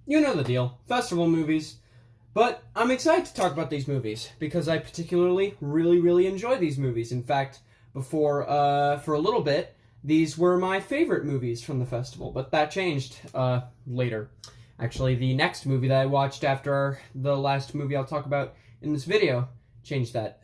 You know the deal. Festival movies. But I'm excited to talk about these movies, because I particularly really enjoy these movies. In fact, for a little bit, these were my favorite movies from the festival, but that changed later. Actually, the next movie that I watched after the last movie I'll talk about in this video changed that.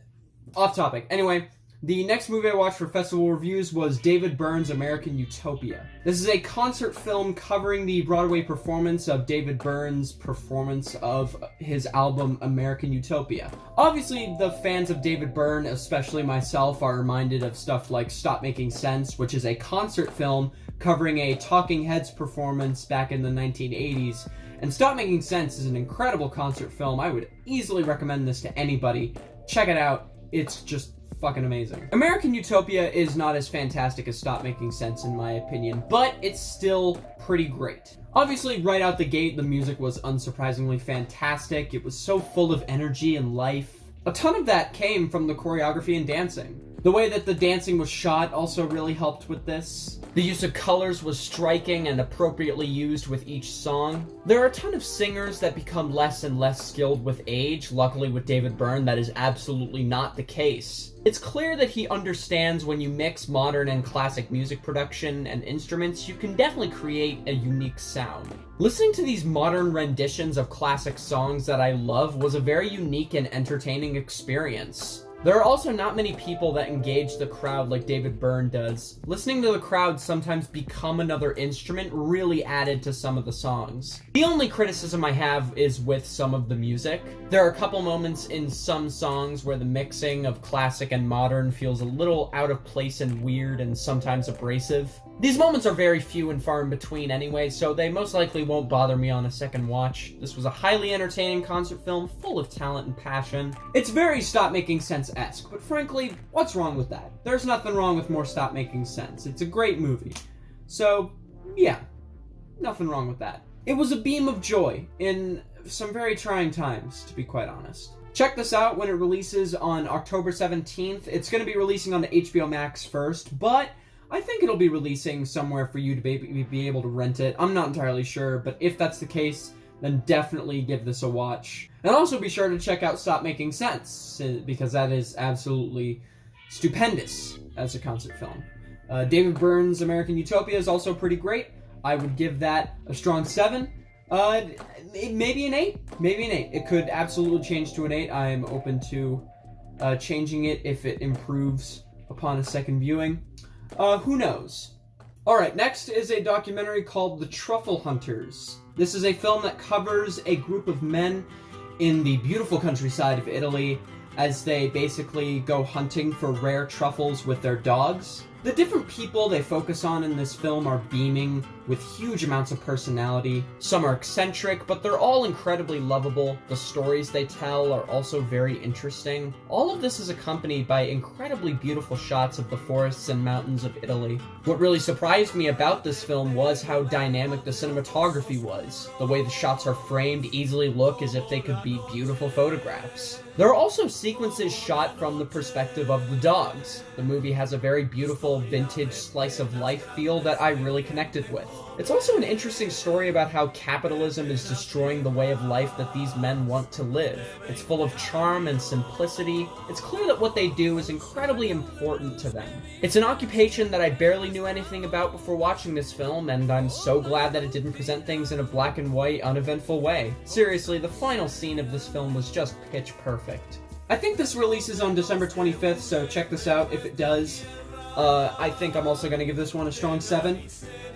Off topic. Anyway, the next movie I watched for festival reviews was David Byrne's American Utopia. This is a concert film covering the Broadway performance of David Byrne's performance of his album American Utopia. Obviously, the fans of David Byrne, especially myself, are reminded of stuff like Stop Making Sense, which is a concert film covering a Talking Heads performance back in the 1980s. And Stop Making Sense is an incredible concert film. I would easily recommend this to anybody. Check it out. It's just fucking amazing. American Utopia is not as fantastic as Stop Making Sense in my opinion, but it's still pretty great. Obviously, right out the gate, the music was unsurprisingly fantastic. It was so full of energy and life. A ton of that came from the choreography and dancing. The way that the dancing was shot also really helped with this. The use of colors was striking and appropriately used with each song. There are a ton of singers that become less and less skilled with age. Luckily with David Byrne, that is absolutely not the case. It's clear that he understands when you mix modern and classic music production and instruments, you can definitely create a unique sound. Listening to these modern renditions of classic songs that I love was a very unique and entertaining experience. There are also not many people that engage the crowd like David Byrne does. Listening to the crowd sometimes become another instrument really added to some of the songs. The only criticism I have is with some of the music. There are a couple moments in some songs where the mixing of classic and modern feels a little out of place and weird and sometimes abrasive. These moments are very few and far in between anyway, so they most likely won't bother me on a second watch. This was a highly entertaining concert film full of talent and passion. It's very Stop Making Sense-esque, but frankly, what's wrong with that? There's nothing wrong with more Stop Making Sense. It's a great movie. So, yeah, nothing wrong with that. It was a beam of joy in some very trying times, to be quite honest. Check this out when it releases on October 17th. It's going to be releasing on the HBO Max first, but I think it'll be releasing somewhere for you to be able to rent it. I'm not entirely sure, but if that's the case, then definitely give this a watch. And also be sure to check out Stop Making Sense, because that is absolutely stupendous as a concert film. David Byrne's American Utopia is also pretty great. I would give that a strong 7. Maybe an 8. Maybe an 8. It could absolutely change to an 8. I am open to changing it if it improves upon a second viewing. Who knows? Alright, next is a documentary called The Truffle Hunters. This is a film that covers a group of men in the beautiful countryside of Italy as they basically go hunting for rare truffles with their dogs. The different people they focus on in this film are beaming with huge amounts of personality. Some are eccentric, but they're all incredibly lovable. The stories they tell are also very interesting. All of this is accompanied by incredibly beautiful shots of the forests and mountains of Italy. What really surprised me about this film was how dynamic the cinematography was. The way the shots are framed easily look as if they could be beautiful photographs. There are also sequences shot from the perspective of the dogs. The movie has a very beautiful vintage slice of life feel that I really connected with. It's also an interesting story about how capitalism is destroying the way of life that these men want to live. It's full of charm and simplicity. It's clear that what they do is incredibly important to them. It's an occupation that I barely knew anything about before watching this film, and I'm so glad that it didn't present things in a black and white, uneventful way. Seriously, the final scene of this film was just pitch perfect. I think this releases on December 25th, so check this out if it does. I think I'm also going to give this one a strong 7.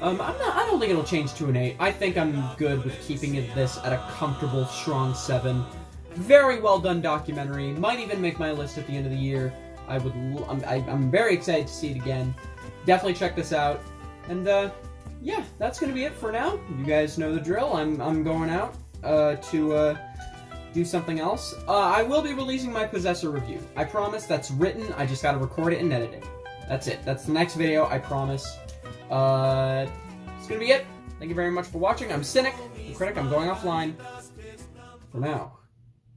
I don't think it'll change to an 8. I think I'm good with keeping this at a comfortable, strong 7. Very well done documentary. Might even make my list at the end of the year. I'm very excited to see it again. Definitely check this out. And, yeah, that's going to be it for now. You guys know the drill. I'm going out, to do something else. I will be releasing my Possessor review. I promise. That's written. I just gotta record it and edit it. That's it. That's the next video, I promise. It's gonna be it. Thank you very much for watching. I'm Cynic, the Critic. I'm going offline for now.